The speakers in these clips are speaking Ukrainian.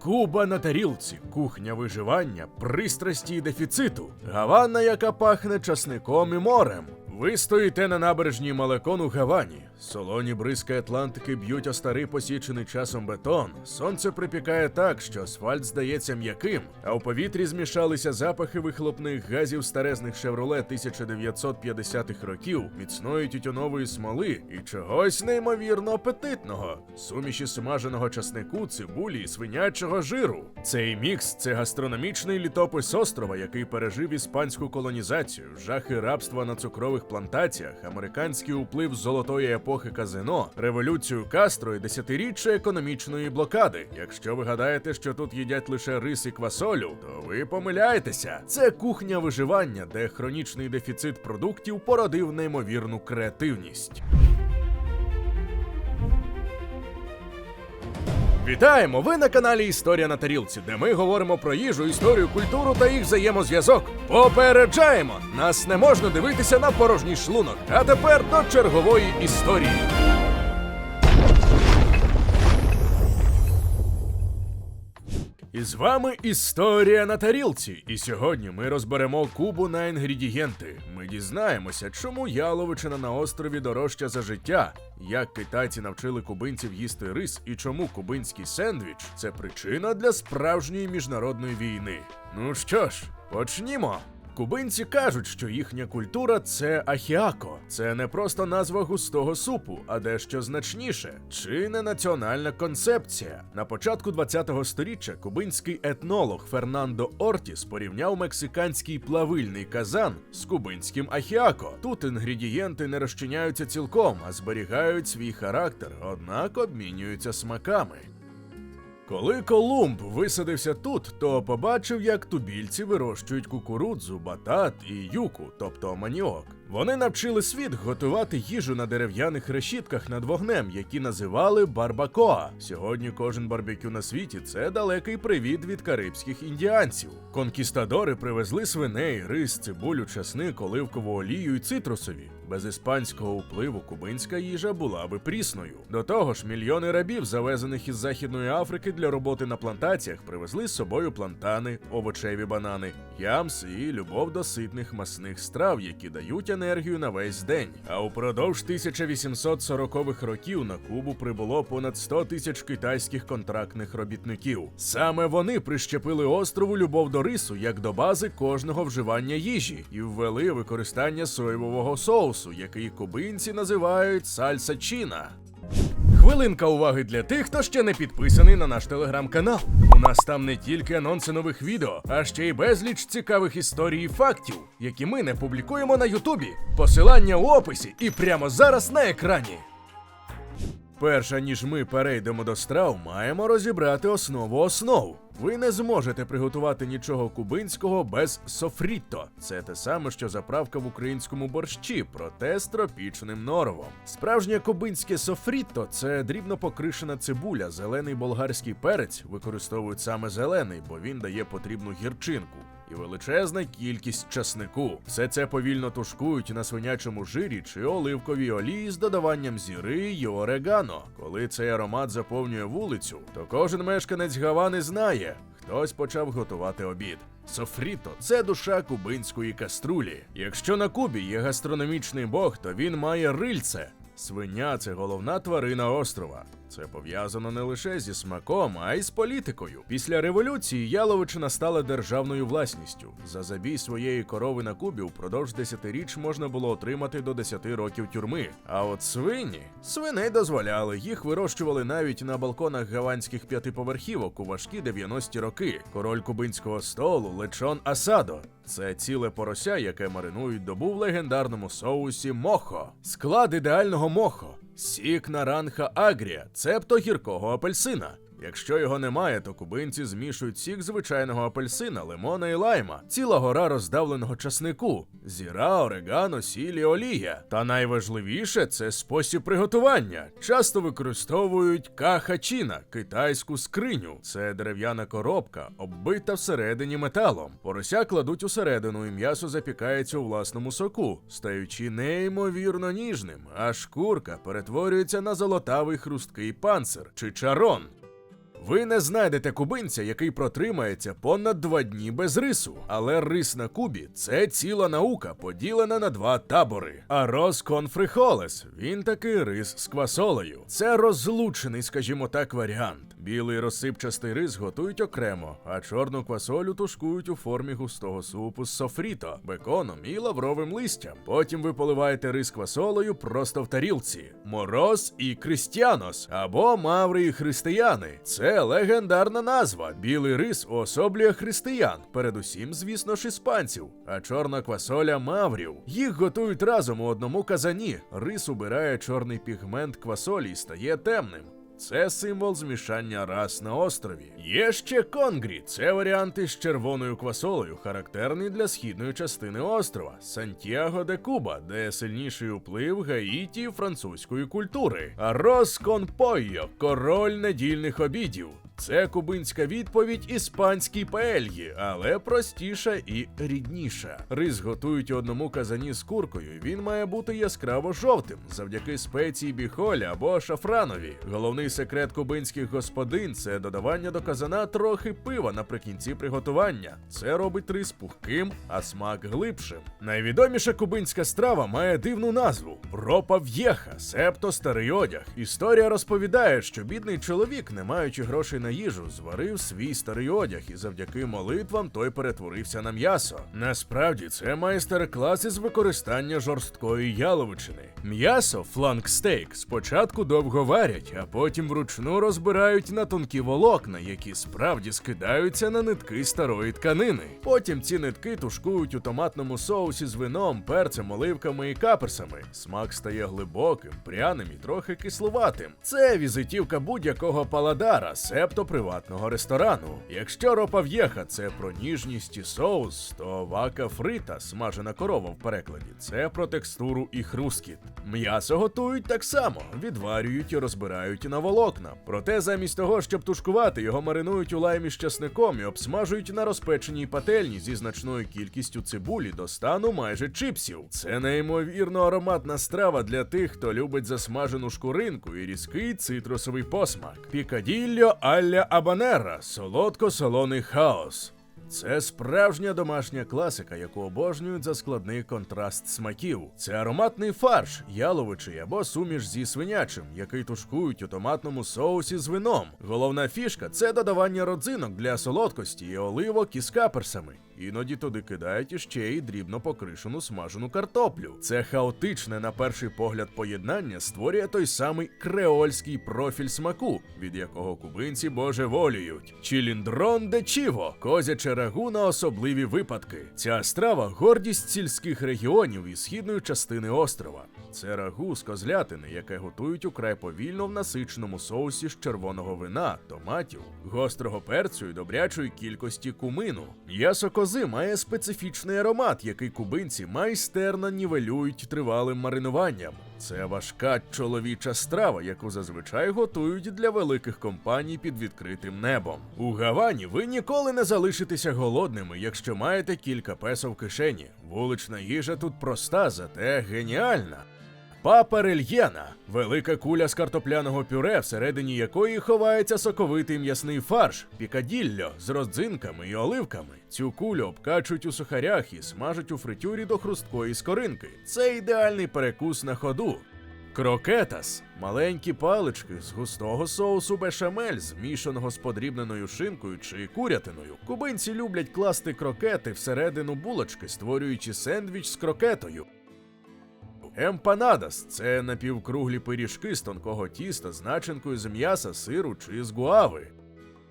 Куба на тарілці, кухня виживання, пристрасті і дефіциту. Гавана, яка пахне часником і морем. Ви стоїте на набережній Малекон у Гавані. Солоні бризки Атлантики б'ють о старий посічений часом бетон. Сонце припікає так, що асфальт здається м'яким, а у повітрі змішалися запахи вихлопних газів старезних «Шевроле» 1950-х років, міцної тютюнової смоли і чогось неймовірно апетитного – суміші смаженого часнику, цибулі і свинячого жиру. Цей мікс – це гастрономічний літопис острова, який пережив іспанську колонізацію, жахи рабства на цукрових плантаціях, американський уплив золотої епохи казино, революцію Кастро і десятиріччя економічної блокади. Якщо ви гадаєте, що тут їдять лише рис і квасолю, то ви помиляєтеся. Це кухня виживання, де хронічний дефіцит продуктів породив неймовірну креативність. Вітаємо! Ви на каналі Історія на тарілці, де ми говоримо про їжу, історію, культуру та їх взаємозв'язок. Попереджаємо! Нас не можна дивитися на порожній шлунок. А тепер до чергової історії. І з вами Історія на тарілці. І сьогодні ми розберемо Кубу на інгредієнти. Ми дізнаємося, чому яловичина на острові дорожча за життя, як китайці навчили кубинців їсти рис і чому кубинський сендвіч – це причина для справжньої міжнародної війни. Ну що ж, почнімо! Кубинці кажуть, що їхня культура – це ахіако. Це не просто назва густого супу, а дещо значніше. Чи не національна концепція? На початку 20-го сторіччя кубинський етнолог Фернандо Ортіс порівняв мексиканський плавильний казан з кубинським ахіако. Тут інгредієнти не розчиняються цілком, а зберігають свій характер, однак обмінюються смаками. Коли Колумб висадився тут, то побачив, як тубільці вирощують кукурудзу, батат і юку, тобто маніок. Вони навчили світ готувати їжу на дерев'яних решітках над вогнем, які називали барбакоа. Сьогодні кожен барбекю на світі – це далекий привіт від карибських індіанців. Конкістадори привезли свиней, рис, цибулю, часник, оливкову олію і цитрусові. Без іспанського впливу кубинська їжа була би прісною. До того ж, мільйони рабів, завезених із Західної Африки для роботи на плантаціях, привезли з собою плантани, овочеві банани, ямс і любов до ситних масних страв, які дають енергію на весь день. А упродовж 1840-х років на Кубу прибуло понад 100 тисяч китайських контрактних робітників. Саме вони прищепили острову любов до рису як до бази кожного вживання їжі і ввели використання соєвого соусу, який кубинці називають сальса чіна. Хвилинка уваги для тих, хто ще не підписаний на наш телеграм-канал. У нас там не тільки анонси нових відео, а ще й безліч цікавих історій і фактів, які ми не публікуємо на Ютубі. Посилання у описі і прямо зараз на екрані. Перше, ніж ми перейдемо до страв, маємо розібрати основу основ. Ви не зможете приготувати нічого кубинського без софріто. Це те саме, що заправка в українському борщі, проте з тропічним норовом. Справжнє кубинське софріто – це дрібно покришена цибуля, зелений болгарський перець, використовують саме зелений, бо він дає потрібну гірчинку, і величезна кількість часнику. Все це повільно тушкують на свинячому жирі чи оливковій олії з додаванням зіри й орегано. Коли цей аромат заповнює вулицю, то кожен мешканець Гавани знає – хтось почав готувати обід. Софріто – це душа кубинської каструлі. Якщо на Кубі є гастрономічний бог, то він має рильце. Свиня – це головна тварина острова. Це пов'язано не лише зі смаком, а й з політикою. Після революції яловичина стала державною власністю. За забій своєї корови на Кубі впродовж 10-річ можна було отримати до 10 років тюрми. А от свиней дозволяли. Їх вирощували навіть на балконах гаванських п'ятиповерхівок у важкі 90-ті роки. Король кубинського столу – лечон асадо. Це ціле порося, яке маринують добу в легендарному соусі мохо. Склад ідеального мохо. Сік наранха агрія, цебто гіркого апельсина. Якщо його немає, то кубинці змішують сік звичайного апельсина, лимона і лайма, ціла гора роздавленого часнику, зіра, орегано, сіль і олія. Та найважливіше – це спосіб приготування. Часто використовують каха-чіна – китайську скриню. Це дерев'яна коробка, оббита всередині металом. Порося кладуть усередину і м'ясо запікається у власному соку, стаючи неймовірно ніжним, а шкурка перетворюється на золотавий хрусткий панцир – чичарон. Ви не знайдете кубинця, який протримається понад 2 дні без рису. Але рис на Кубі – це ціла наука, поділена на 2 табори. Арроз кон фрихолес – він такий рис з квасолею. Це розлучений, скажімо так, варіант. Білий розсипчастий рис готують окремо, а чорну квасолю тушкують у формі густого супу з софріто, беконом і лавровим листям. Потім ви поливаєте рис квасолею просто в тарілці. Мороз і Крістіанос, або Маври і християни. Це легендарна назва. Білий рис уособлює християн, передусім, звісно ж, іспанців, а чорна квасоля – маврів. Їх готують разом у одному казані. Рис убирає чорний пігмент квасолі і стає темним. Це символ змішання рас на острові. Є ще конгрі – це варіанти з червоною квасолею, характерний для східної частини острова – Сантьяго де Куба, де сильніший вплив Гаїті і французької культури. Арроз кон пойо – король недільних обідів. Це кубинська відповідь іспанській паельї, але простіша і рідніша. Рис готують у одному казані з куркою, і він має бути яскраво жовтим, завдяки спеції біхолі або шафранові. Головний секрет кубинських господин – це додавання до казана трохи пива наприкінці приготування. Це робить рис пухким, а смак глибшим. Найвідоміша кубинська страва має дивну назву – ропа в'єха, себто старий одяг. Історія розповідає, що бідний чоловік, не маючи грошей на їжу, зварив свій старий одяг, і завдяки молитвам той перетворився на м'ясо. Насправді, це майстер-клас із використання жорсткої яловичини. М'ясо, фланк-стейк, спочатку довго варять, а потім вручну розбирають на тонкі волокна, які справді скидаються на нитки старої тканини. Потім ці нитки тушкують у томатному соусі з вином, перцем, оливками і каперсами. Смак стає глибоким, пряним і трохи кислуватим. Це візитівка будь-якого паладара, себто приватного ресторану. Якщо ропа в'єха – це про ніжність і соус, то вака фрита, смажена корова в перекладі, це про текстуру і хрускіт. М'ясо готують так само, відварюють і розбирають на волокна. Проте замість того, щоб тушкувати, його маринують у лаймі з часником і обсмажують на розпеченій пательні зі значною кількістю цибулі до стану майже чипсів. Це неймовірно ароматна страва для тих, хто любить засмажену шкуринку і різкий цитрусовий посмак. Пікадільо алля абанера – солодко-солоний хаос. Це справжня домашня класика, яку обожнюють за складний контраст смаків. Це ароматний фарш, яловичий або суміш зі свинячим, який тушкують у томатному соусі з вином. Головна фішка – це додавання родзинок для солодкості і оливок із каперсами. Іноді туди кидають іще й дрібно покришену смажену картоплю. Це хаотичне, на перший погляд, поєднання створює той самий креольський профіль смаку, від якого кубинці божеволіють. Чіліндрон де чіво – козяче рагу на особливі випадки. Ця страва – гордість сільських регіонів і східної частини острова. Це рагу з козлятини, яке готують украй повільно в насиченому соусі з червоного вина, томатів, гострого перцю і добрячої кількості кумину. М'ясо кози має специфічний аромат, який кубинці майстерно нівелюють тривалим маринуванням. Це важка чоловіча страва, яку зазвичай готують для великих компаній під відкритим небом. У Гавані ви ніколи не залишитеся голодними, якщо маєте кілька песо в кишені. Вулична їжа тут проста, зате геніальна. Папа рельєна – велика куля з картопляного пюре, всередині якої ховається соковитий м'ясний фарш, пікадільо з родзинками і оливками. Цю кулю обкачують у сухарях і смажать у фритюрі до хрусткої скоринки. Це ідеальний перекус на ходу. Крокетас – маленькі палички з густого соусу бешамель, змішаного з подрібненою шинкою чи курятиною. Кубинці люблять класти крокети всередину булочки, створюючи сендвіч з крокетою. Емпанадас – це напівкруглі пиріжки з тонкого тіста з начинкою з м'яса, сиру чи з гуави.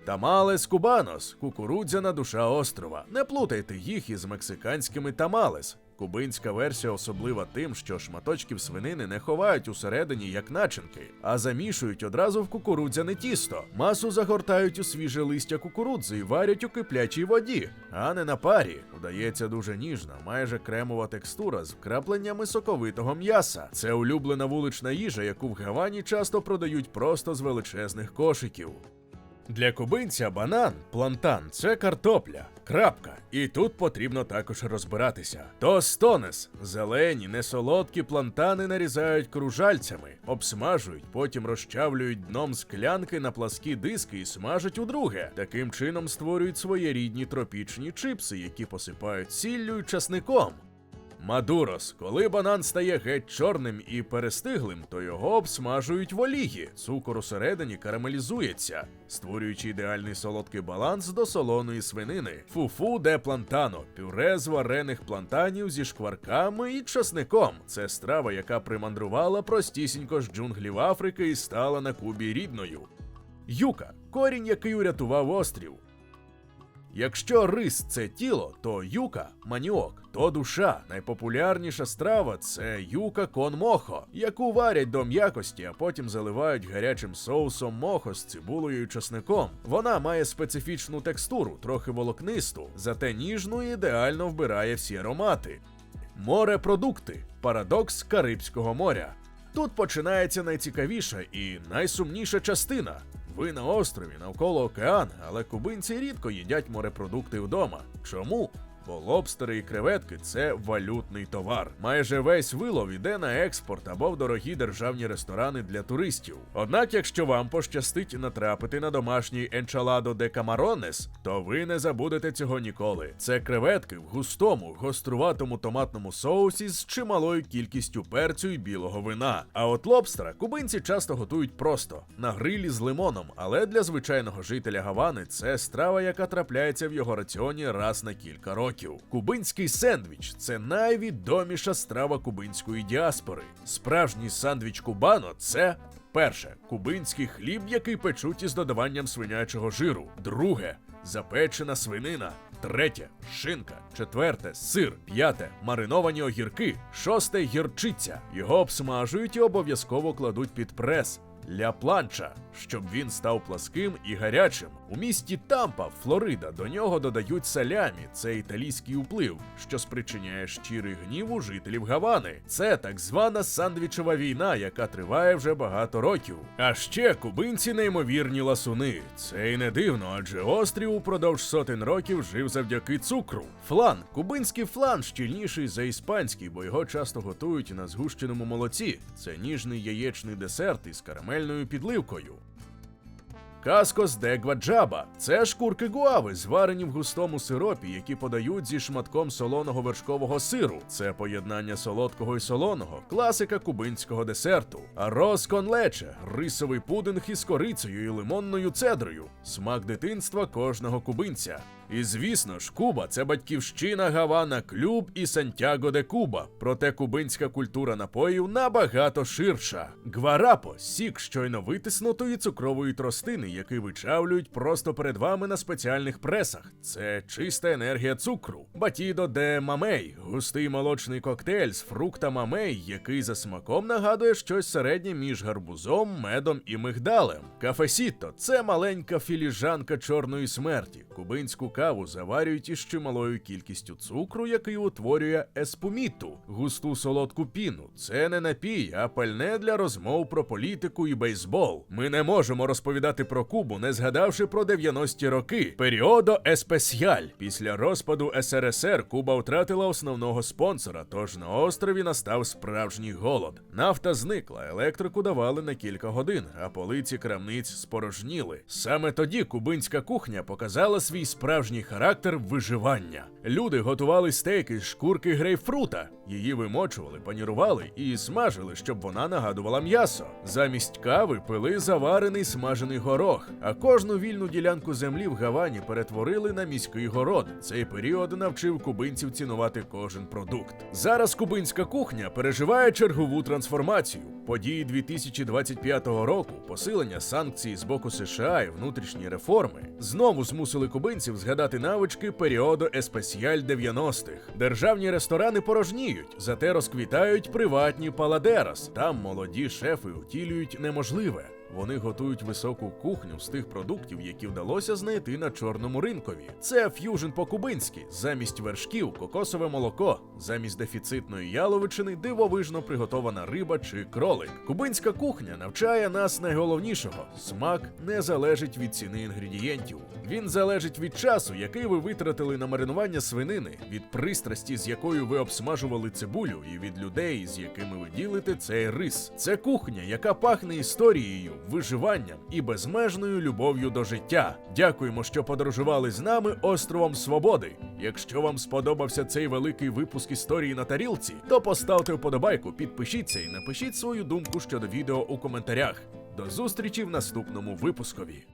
Тамалес кубанос – кукурудзяна душа острова. Не плутайте їх із мексиканськими тамалес. Кубинська версія особлива тим, що шматочків свинини не ховають усередині як начинки, а замішують одразу в кукурудзяне тісто. Масу загортають у свіже листя кукурудзи і варять у киплячій воді, а не на парі. Удається дуже ніжна, майже кремова текстура з вкрапленнями соковитого м'яса. Це улюблена вулична їжа, яку в Гавані часто продають просто з величезних кошиків. Для кубинця банан, плантан – це картопля. Крапка. І тут потрібно також розбиратися. Тостонес – зелені, несолодкі плантани нарізають кружальцями, обсмажують, потім розчавлюють дном склянки на пласкі диски і смажать удруге. Таким чином створюють своєрідні тропічні чипси, які посипають сіллю й часником. Мадурос. Коли банан стає геть чорним і перестиглим, то його обсмажують в олії. Цукор усередині карамелізується, створюючи ідеальний солодкий баланс до солоної свинини. Фуфу де плантано – пюре з варених плантанів зі шкварками і часником. Це страва, яка примандрувала простісінько з джунглів Африки і стала на Кубі рідною. Юка – корінь, який урятував острів. Якщо рис – це тіло, то юка – маніок, то душа. Найпопулярніша страва – це юка кон мохо, яку варять до м'якості, а потім заливають гарячим соусом мохо з цибулею і часником. Вона має специфічну текстуру, трохи волокнисту, зате ніжну і ідеально вбирає всі аромати. Морепродукти – парадокс Карибського моря. Тут починається найцікавіша і найсумніша частина. Ви на острові, навколо океан, але кубинці рідко їдять морепродукти вдома. Чому? Бо лобстери і креветки – це валютний товар. Майже весь вилов іде на експорт або в дорогі державні ресторани для туристів. Однак, якщо вам пощастить натрапити на домашній енчаладо де камаронес, то ви не забудете цього ніколи. Це креветки в густому, гоструватому томатному соусі з чималою кількістю перцю і білого вина. А от лобстера кубинці часто готують просто – на грилі з лимоном, але для звичайного жителя Гавани це страва, яка трапляється в його раціоні раз на кілька років. Кубинський сендвіч – це найвідоміша страва кубинської діаспори. Справжній сандвіч кубано – це перше – кубинський хліб, який печуть із додаванням свинячого жиру. Друге – запечена свинина. Третє – шинка. Четверте – сир. П'яте – мариновані огірки. Шосте – гірчиця. Його обсмажують і обов'язково кладуть під прес ля планча, щоб він став пласким і гарячим. У місті Тампа, Флорида, до нього додають салямі. Це італійський вплив, що спричиняє щирий гнів у жителів Гавани. Це так звана сандвічова війна, яка триває вже багато років. А ще кубинці неймовірні ласуни. Це й не дивно, адже острів упродовж сотень років жив завдяки цукру. Флан. Кубинський флан щільніший за іспанський, бо його часто готують на згущеному молоці. Це ніжний яєчний десерт із карамельною підливкою. Каскос де гваджаба – це шкурки гуави, зварені в густому сиропі, які подають зі шматком солоного вершкового сиру. Це поєднання солодкого і солоного, класика кубинського десерту. Арос кон лече – рисовий пудинг із корицею і лимонною цедрою. Смак дитинства кожного кубинця. І звісно ж, Куба – це батьківщина Гавана Клуб і Сантьяго де Куба. Проте кубинська культура напоїв набагато ширша. Гварапо – сік щойно витиснутої цукрової тростини, який вичавлюють просто перед вами на спеціальних пресах. Це чиста енергія цукру. Батідо де мамей – густий молочний коктейль з фрукта мамей, який за смаком нагадує щось середнє між гарбузом, медом і мигдалем. Кафесіто – це маленька філіжанка чорної смерті. Кубинську каву заварюють із чималою кількістю цукру, який утворює еспуміту – густу солодку піну. Це не напій, а пальне для розмов про політику і бейсбол. Ми не можемо розповідати про Кубу, не згадавши про 90-ті роки – періодо еспесіаль. Після розпаду СРСР Куба втратила основного спонсора, тож на острові настав справжній голод. Нафта зникла, електрику давали на кілька годин, а полиці крамниць спорожніли. Саме тоді кубинська кухня показала свій справжній характер виживання. Люди готували стейки з шкурки грейпфрута. Її вимочували, панірували і смажили, щоб вона нагадувала м'ясо. Замість кави пили заварений смажений горох, а кожну вільну ділянку землі в Гавані перетворили на міський город. Цей період навчив кубинців цінувати кожен продукт. Зараз кубинська кухня переживає чергову трансформацію. Події 2025 року, посилення санкцій з боку США і внутрішні реформи знову змусили кубинців згадати навички періоду еспесіаль 90-х. Державні ресторани порожніють, зате розквітають приватні паладерос. Там молоді шефи втілюють неможливе. Вони готують високу кухню з тих продуктів, які вдалося знайти на чорному ринкові. Це ф'южн по-кубинськи, замість вершків кокосове молоко, замість дефіцитної яловичини дивовижно приготована риба чи кролик. Кубинська кухня навчає нас найголовнішого – смак не залежить від ціни інгредієнтів. Він залежить від часу, який ви витратили на маринування свинини, від пристрасті, з якою ви обсмажували цибулю, і від людей, з якими ви ділите цей рис. Це кухня, яка пахне історією, виживанням і безмежною любов'ю до життя. Дякуємо, що подорожували з нами островом Свободи. Якщо вам сподобався цей великий випуск історії на тарілці, то поставте вподобайку, підпишіться і напишіть свою думку щодо відео у коментарях. До зустрічі в наступному випускові.